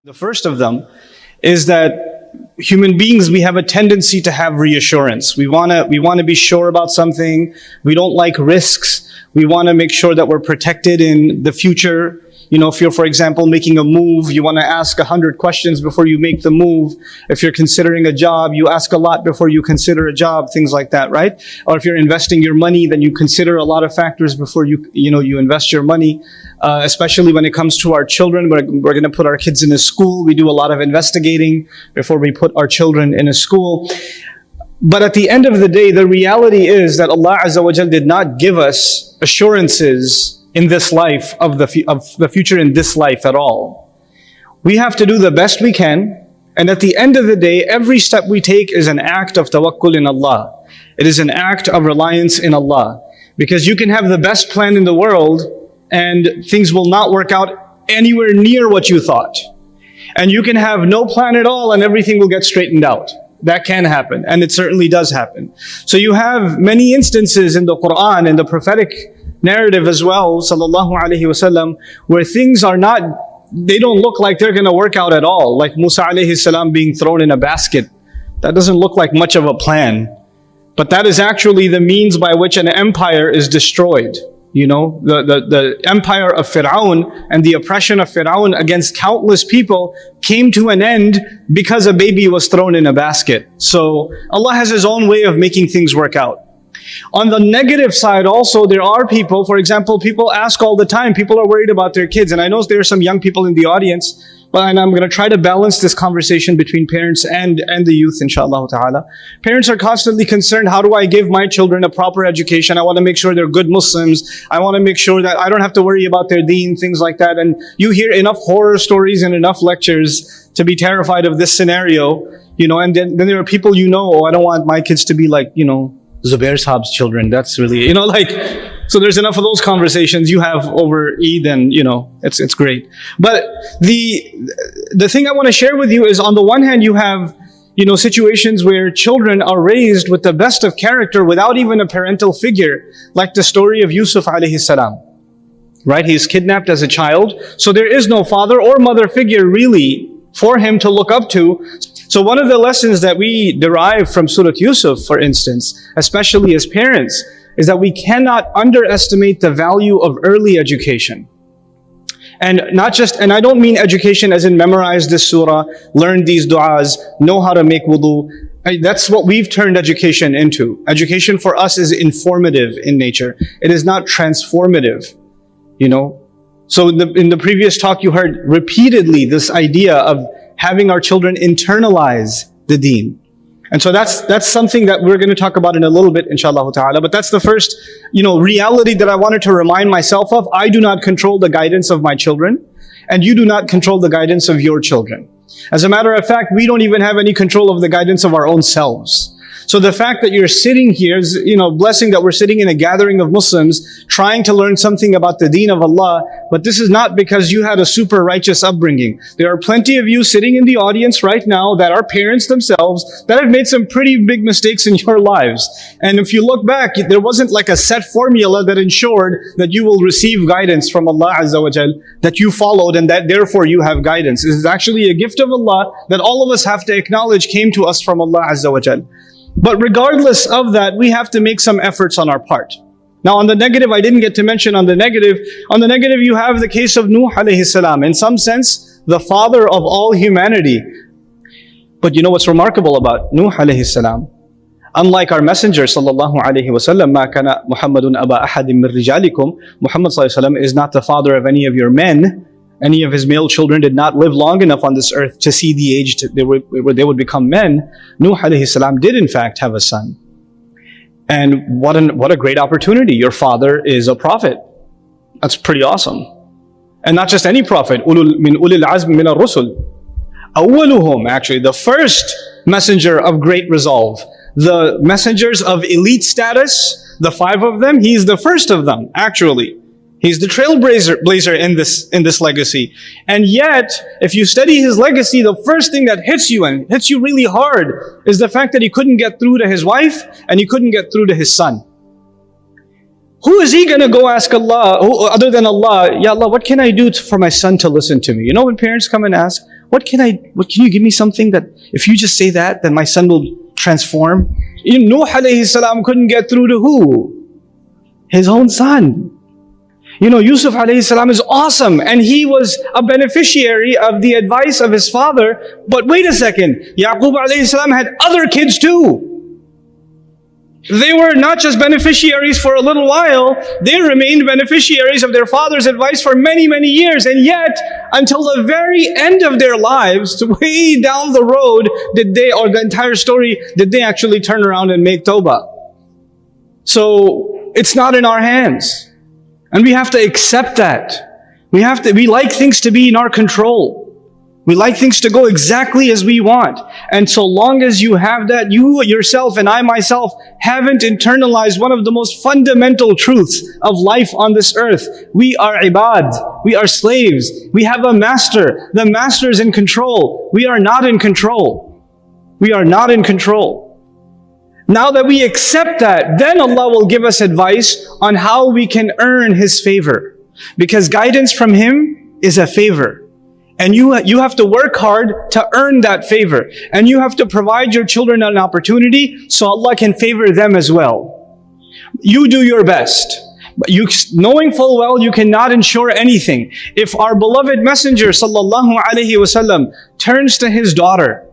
The first of them is that human beings, we have a tendency to have reassurance. We want to be sure about something. We don't like risks. We want to make sure that we're protected in the future. You know, if you're, for example, making a move, you want to ask 100 questions before you make the move. If you're considering a job, you ask a lot before you consider a job, things like that, right? Or if you're investing your money, then you consider a lot of factors before you invest your money. Especially when it comes to our children, we're going to put our kids in a school. We do a lot of investigating before we put our children in a school. But at the end of the day, the reality is that Allah Azza wa Jal did not give us assurances in this life of the future in this life at all. We have to do the best we can, and at the end of the day, every step we take is an act of tawakkul in Allah. It is an act of reliance in Allah. Because you can have the best plan in the world, and things will not work out anywhere near what you thought. And you can have no plan at all, and everything will get straightened out. That can happen, and it certainly does happen. So you have many instances in the Quran and the prophetic narrative as well, sallallahu alaihi wasallam, where things are not, they don't look like they're going to work out at all. Like Musa alayhi salam being thrown in a basket. That doesn't look like much of a plan. But that is actually the means by which an empire is destroyed. You know, the empire of Fir'aun and the oppression of Fir'aun against countless people came to an end because a baby was thrown in a basket. So Allah has His own way of making things work out. On the negative side also, there are people, for example, people ask all the time, people are worried about their kids. And I know there are some young people in the audience, but I'm going to try to balance this conversation between parents and the youth, inshallah ta'ala. Parents are constantly concerned, how do I give my children a proper education? I want to make sure they're good Muslims. I want to make sure that I don't have to worry about their deen, things like that. And you hear enough horror stories and enough lectures to be terrified of this scenario, you know, and then there are people, oh, I don't want my kids to be like, Zubair Saab's children. That's really, so there's enough of those conversations you have over Eid, and it's great. But the thing I want to share with you is, on the one hand, you have situations where children are raised with the best of character without even a parental figure, like the story of Yusuf alayhi salam. Right? He's kidnapped as a child, so there is no father or mother figure really for him to look up to. So one of the lessons that we derive from Surah Yusuf, for instance, especially as parents, is that we cannot underestimate the value of early education. And I don't mean education as in memorize this surah, learn these du'as, know how to make wudu. That's what we've turned education into. Education for us is informative in nature. It is not transformative, So in the previous talk, you heard repeatedly this idea of having our children internalize the deen. And so that's something that we're going to talk about in a little bit, inshallah ta'ala. But that's the first, reality that I wanted to remind myself of. I do not control the guidance of my children, and you do not control the guidance of your children. As a matter of fact, we don't even have any control of the guidance of our own selves. So the fact that you're sitting here is, blessing that we're sitting in a gathering of Muslims trying to learn something about the deen of Allah. But this is not because you had a super righteous upbringing. There are plenty of you sitting in the audience right now that are parents themselves that have made some pretty big mistakes in your lives. And if you look back, there wasn't like a set formula that ensured that you will receive guidance from Allah Azza wa Jal, that you followed and that therefore you have guidance. It is actually a gift of Allah that all of us have to acknowledge came to us from Allah Azza wa Jal. But regardless of that, we have to make some efforts on our part. Now on the negative, I didn't get to mention on the negative. On the negative, you have the case of Nuh alayhi salam. In some sense, the father of all humanity. But what's remarkable about Nuh alayhi salam? Unlike our messenger sallallahu alayhi wa sallam, مَا كَانَ مُحَمَّدٌ أَبَا أَحَدٍ مِّن رِجَالِكُمْ, Muhammad sallallahu alayhi wa sallam is not the father of any of your men. Any of his male children did not live long enough on this earth to see the age where they would become men. Nuh alayhi salam did in fact have a son. And what a great opportunity. Your father is a prophet. That's pretty awesome. And not just any prophet. Min ulil azm min ar-rusul. Awwaluhum, actually, the first messenger of great resolve. The messengers of elite status, the 5 of them, he's the first of them, actually. He's the trailblazer in this legacy. And yet, if you study his legacy, the first thing that hits you, and hits you really hard, is the fact that he couldn't get through to his wife, and he couldn't get through to his son. Who is he going to go ask Allah, other than Allah, Ya Allah, what can I do for my son to listen to me? When parents come and ask, What can you give me something that if you just say that, then my son will transform? Nuh alayhi salam couldn't get through to who? His own son. Yusuf alayhi salam is awesome, and he was a beneficiary of the advice of his father. But wait a second, Yaqub alayhi salam had other kids too. They were not just beneficiaries for a little while, they remained beneficiaries of their father's advice for many, many years. And yet, until the very end of their lives, way down the road, or the entire story, did they actually turn around and make tawbah. So, it's not in our hands. And we have to accept that. We like things to be in our control. We like things to go exactly as we want. And so long as you have that, you yourself and I myself haven't internalized one of the most fundamental truths of life on this earth. We are ibad. We are slaves. We have a master. The master is in control. We are not in control. We are not in control. Now that we accept that, then Allah will give us advice on how we can earn His favor. Because guidance from Him is a favor. And you have to work hard to earn that favor. And you have to provide your children an opportunity so Allah can favor them as well. You do your best. But knowing full well you cannot ensure anything. If our beloved Messenger sallallahu alaihi wasallam turns to his daughter,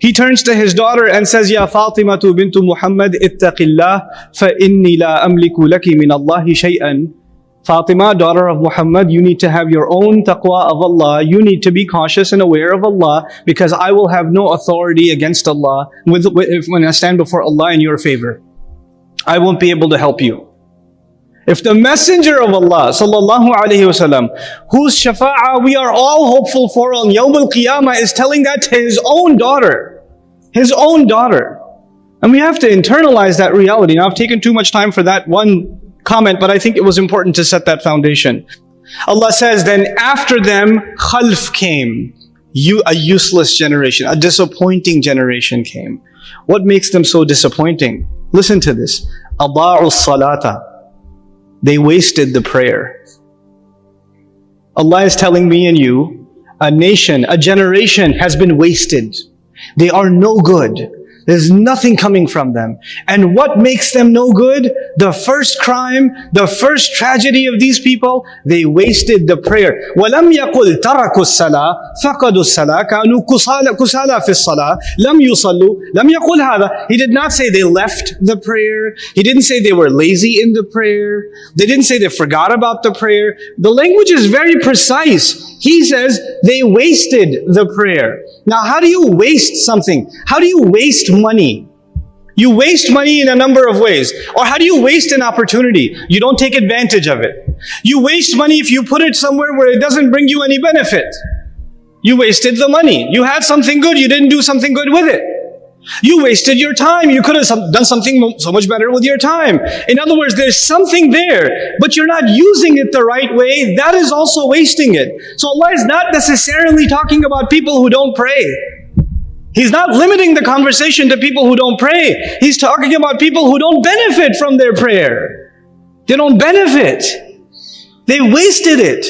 he turns to his daughter and says, Ya Fatimatu bintu Muhammad, ittaqillah, fa inni la amliku laki min Allahi shay'an. Fatima, daughter of Muhammad, you need to have your own taqwa of Allah. You need to be cautious and aware of Allah, because I will have no authority against Allah when I stand before Allah in your favor. I won't be able to help you. If the Messenger of Allah, sallallahu alaihi wasallam, whose shafa'ah we are all hopeful for on Yawm al-Qiyamah, is telling that to his own daughter. His own daughter. And we have to internalize that reality. Now, I've taken too much time for that one comment, but I think it was important to set that foundation. Allah says, then after them, khalf came. A useless generation, a disappointing generation came. What makes them so disappointing? Listen to this. Adaa'u salata. They wasted the prayer. Allah is telling me and you, a nation, a generation has been wasted. They are no good. There's nothing coming from them. And what makes them no good? The first crime, the first tragedy of these people, they wasted the prayer. وَلَمْ يَقُلْ تَرَكُوا الصَّلَاةَ فَقَدُوا الصَّلَاةَ كَانُوا كُسَالَى فِي الصَّلَاةِ لَمْ يُصَلُّوا لَمْ يَقُلْ هَذَا. He did not say they left the prayer. He didn't say they were lazy in the prayer. They didn't say they forgot about the prayer. The language is very precise. He says they wasted the prayer. Now, how do you waste something? How do you waste money? You waste money in a number of ways. Or how do you waste an opportunity? You don't take advantage of it. You waste money if you put it somewhere where it doesn't bring you any benefit. You wasted the money. You had something good, you didn't do something good with it. You wasted your time. You could have done something so much better with your time. In other words, there's something there, but you're not using it the right way. That is also wasting it. So Allah is not necessarily talking about people who don't pray. He's not limiting the conversation to people who don't pray. He's talking about people who don't benefit from their prayer. They don't benefit. They wasted it.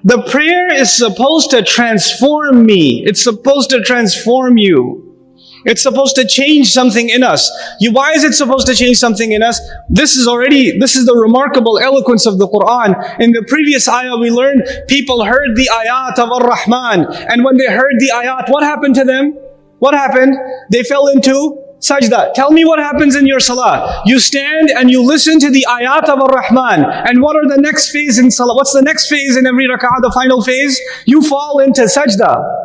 The prayer is supposed to transform me. It's supposed to transform you. It's supposed to change something in us. Why is it supposed to change something in us? This is the remarkable eloquence of the Quran. In the previous ayah we learned, people heard the ayat of Ar-Rahman. And when they heard the ayat, what happened to them? What happened? They fell into sajda. Tell me what happens in your salah. You stand and you listen to the ayat of Ar-Rahman. And what are the next phase in salah? What's the next phase in every rak'ah, the final phase? You fall into sajda.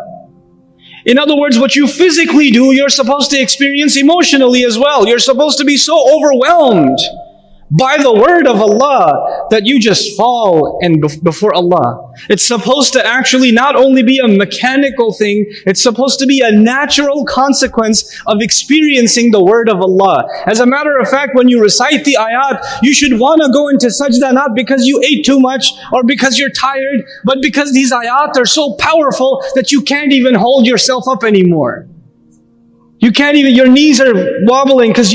In other words, what you physically do, you're supposed to experience emotionally as well. You're supposed to be so overwhelmed by the word of Allah that you just fall before Allah. It's supposed to actually not only be a mechanical thing, it's supposed to be a natural consequence of experiencing the word of Allah. As a matter of fact, when you recite the ayat, you should want to go into sajda not because you ate too much or because you're tired, but because these ayat are so powerful that you can't even hold yourself up anymore. You can't even, your knees are wobbling because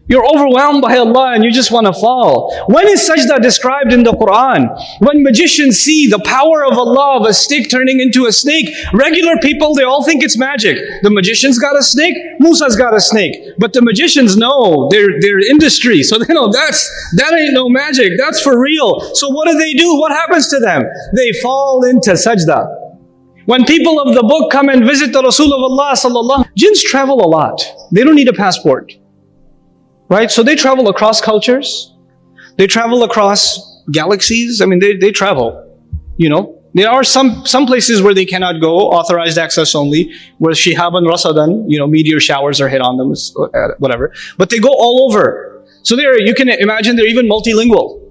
You're overwhelmed by Allah and you just want to fall. When is sajda described in the Quran? When magicians see the power of Allah, of a stick turning into a snake, regular people, they all think it's magic. The magician's got a snake, Musa's got a snake. But the magicians know their industry. So they know that ain't no magic, that's for real. So what do? What happens to them? They fall into sajda. When people of the book come and visit the Rasul of Allah sallallahu, jinns travel a lot. They don't need a passport. Right? So they travel across cultures. They travel across galaxies. I mean, they travel. You know, there are some places where they cannot go, authorized access only, where shihaban rasadan, you know, meteor showers are hit on them, whatever. But they go all over. So you can imagine they're even multilingual.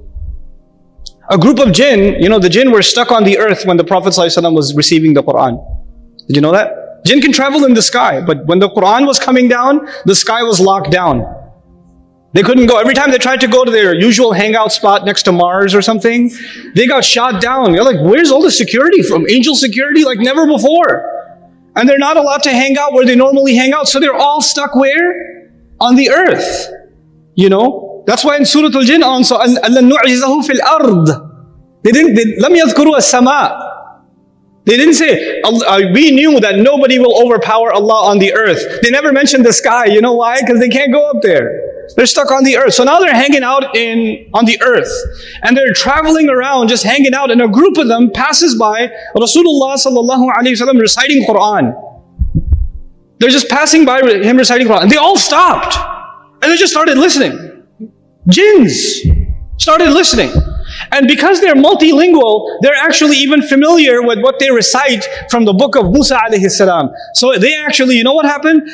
A group of jinn, you know, the jinn were stuck on the earth when the Prophet ﷺ was receiving the Quran. Did you know that? Jinn can travel in the sky, but when the Quran was coming down, the sky was locked down. They couldn't go. Every time they tried to go to their usual hangout spot next to Mars or something, they got shot down. They're like, where's all the security from? Angel security like never before. And they're not allowed to hang out where they normally hang out. So they're all stuck where? On the earth. You know? That's why in Surah Al-Jinn also, alainaaa fil ard. They lam yadhkuru as-sama. They didn't say, we knew that nobody will overpower Allah on the earth. They never mentioned the sky. You know why? Because they can't go up there. They're stuck on the earth. So now they're hanging out on the earth. And they're traveling around, just hanging out. And a group of them passes by Rasulullah sallallahu alayhi wa sallam reciting Quran. They're just passing by him reciting Quran. And they all stopped. And they just started listening. Jinns started listening. And because they're multilingual, they're actually even familiar with what they recite from the book of Musa alayhi salam. So they actually, you know what happened?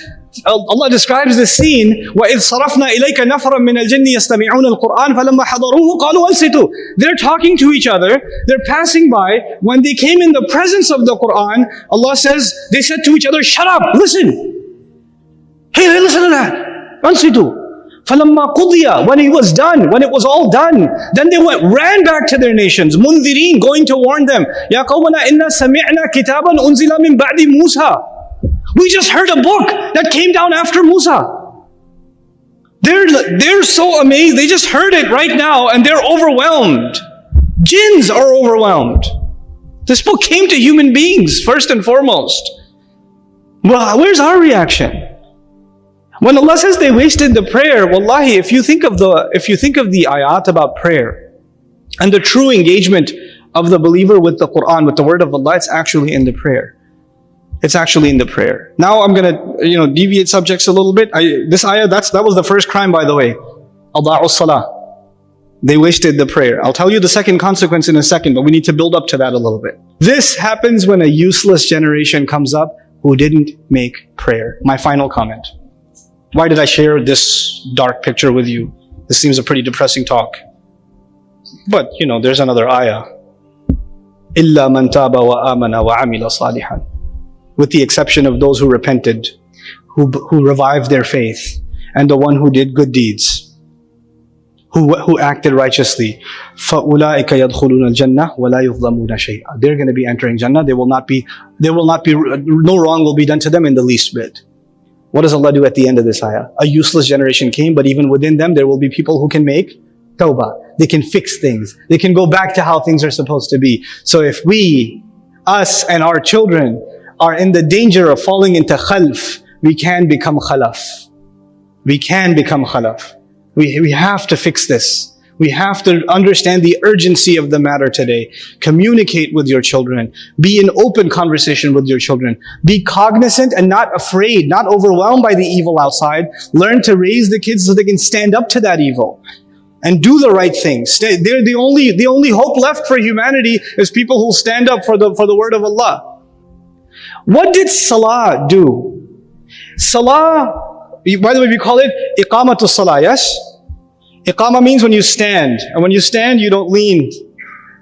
Allah describes this scene, وَإِذْ صَرَفْنَا إِلَيْكَ نَفْرًا مِنَ الْجِنِّ يَسْتَمِعُونَ الْقُرْآنَ فَلَمَّا حَضَرُوهُ قَالُوا أَنْصِتُوا. They're talking to each other, they're passing by. When they came in the presence of the Quran, Allah says, they said to each other, shut up, listen. Hey, listen to that. أَنْصِتُوا. فَلَمَّا قُضِيَ. When it was done, when it was all done, then they ran back to their nations, مُنذِرِينَ, going to warn them. يَا قَوْمَنَا إِنَّا سَمِعْنَا كِتَابًا أُنزِلَ مِن بَعْدِ مُوسَى. We just heard a book that came down after Musa. They're so amazed. They just heard it right now and they're overwhelmed. Jinns are overwhelmed. This book came to human beings first and foremost. Well, where's our reaction? When Allah says they wasted the prayer, wallahi, if you think of the ayat about prayer and the true engagement of the believer with the Quran, with the word of Allah, it's actually in the prayer. It's actually in the prayer. Now I'm going to, deviate subjects a little bit. This ayah, that was the first crime, by the way. Adā'u as-salāh. They wasted the prayer. I'll tell you the second consequence in a second, but we need to build up to that a little bit. This happens when a useless generation comes up who didn't make prayer. My final comment. Why did I share this dark picture with you? This seems a pretty depressing talk. But, there's another ayah. إِلَّا مَنْ تَابَ وَآمَنَ وَعَمِلَ صَالِحًا. With the exception of those who repented, who revived their faith, and the one who did good deeds, who acted righteously. فَأُولَٰئِكَ يَدْخُلُونَ الْجَنَّةِ وَلَا يُظْلَمُونَ شَيْئًا. They're going to be entering Jannah. No wrong will be done to them in the least bit. What does Allah do at the end of this ayah? A useless generation came, but even within them, there will be people who can make tawbah. They can fix things. They can go back to how things are supposed to be. So if us and our children are in the danger of falling into khalf, we can become khalaf. We can become khalaf. We have to fix this. We have to understand the urgency of the matter today. Communicate with your children. Be in open conversation with your children. Be cognizant and not afraid, not overwhelmed by the evil outside. Learn to raise the kids so they can stand up to that evil and do the right things. They're the only hope left for humanity is people who stand up for the word of Allah. What did salah do? Salah, by the way, we call it iqamatu salah, yes? Iqama means when you stand. And when you stand, you don't lean.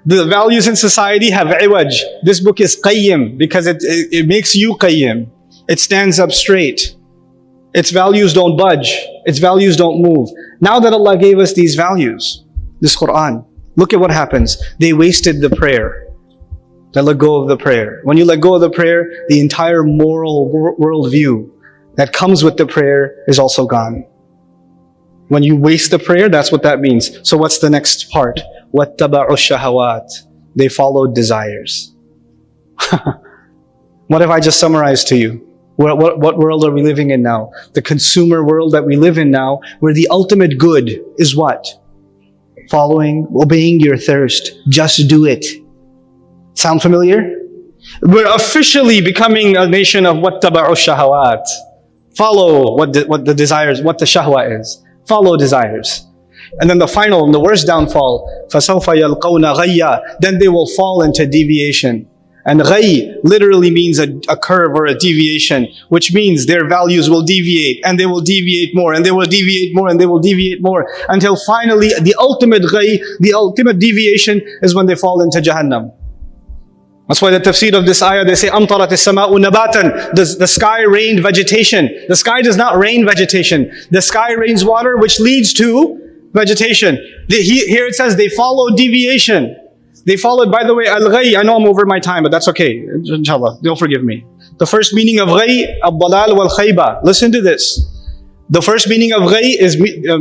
The values in society have iwaj. This book is qayyim because it makes you qayyim. It stands up straight. Its values don't budge. Its values don't move. Now that Allah gave us these values, this Quran, look at what happens. They wasted the prayer. They let go of the prayer. When you let go of the prayer, the entire moral worldview that comes with the prayer is also gone. When you waste the prayer, that's what that means. So what's the next part? وَاتَّبَعُوا الشَّهَوَاتِ. They followed desires. What have I just summarized to you? What world are we living in now? The consumer world that we live in now, where the ultimate good is what? Following, obeying your thirst. Just do it. Sound familiar? We're officially becoming a nation of وَاتَّبَعُوا الشَّهَوَاتِ. Follow what the desires, what the shahwa is. Follow desires. And then the final and the worst downfall, فَسَوْفَ يَلْقَوْنَ غَيًّا. Then they will fall into deviation. And ghay literally means a curve or a deviation, which means their values will deviate, and they will deviate more, and they will deviate more, and they will deviate more, until finally the ultimate ghay, the ultimate deviation is when they fall into Jahannam. That's why the tafsir of this ayah, they say, أَمْطَرَتِ السَّمَاءُ نَبَاتًا. The sky rained vegetation. The sky does not rain vegetation. The sky rains water, which leads to vegetation. Here it says they follow deviation. They followed, by the way, al-ghay. I know I'm over my time, but that's okay. Inshallah, they'll forgive me. The first meaning of ghay, al-balāghul wal-khayba. Listen to this. The first meaning of ghay is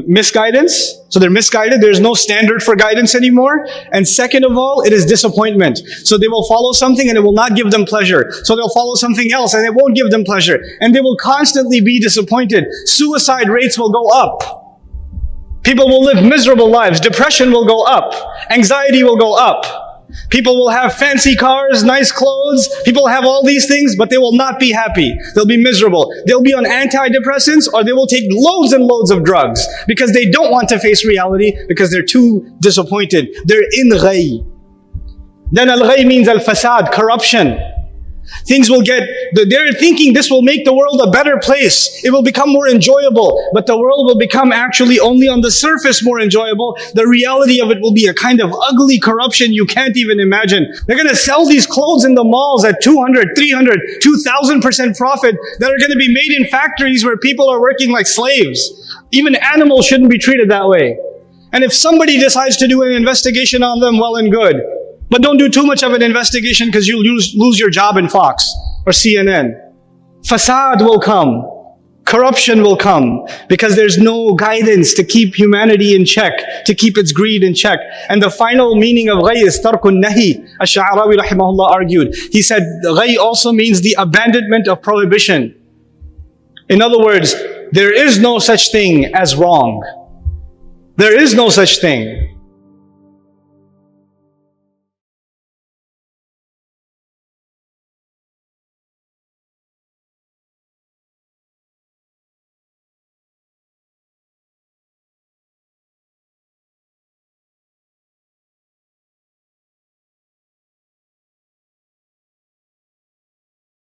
misguidance. So they're misguided. There's no standard for guidance anymore. And second of all, it is disappointment. So they will follow something and it will not give them pleasure. So they'll follow something else and it won't give them pleasure. And they will constantly be disappointed. Suicide rates will go up. People will live miserable lives. Depression will go up. Anxiety will go up. People will have fancy cars, nice clothes. People will have all these things, but they will not be happy. They'll be miserable. They'll be on antidepressants, or they will take loads and loads of drugs because they don't want to face reality, because they're too disappointed. They're in ghay. Then al-ghay means al-fasad, corruption. Things will get, they're thinking this will make the world a better place. It will become more enjoyable. But the world will become actually only on the surface more enjoyable. The reality of it will be a kind of ugly corruption you can't even imagine. They're going to sell these clothes in the malls at 200, 300, 2,000% profit that are going to be made in factories where people are working like slaves. Even animals shouldn't be treated that way. And if somebody decides to do an investigation on them, well and good. But don't do too much of an investigation because you'll lose your job in Fox or CNN. Fasad will come. Corruption will come because there's no guidance to keep humanity in check, to keep its greed in check. And the final meaning of ghay is tarkun nahi. Ash-Sha'rawi rahimahullah argued. He said ghay also means the abandonment of prohibition. In other words, there is no such thing as wrong. There is no such thing.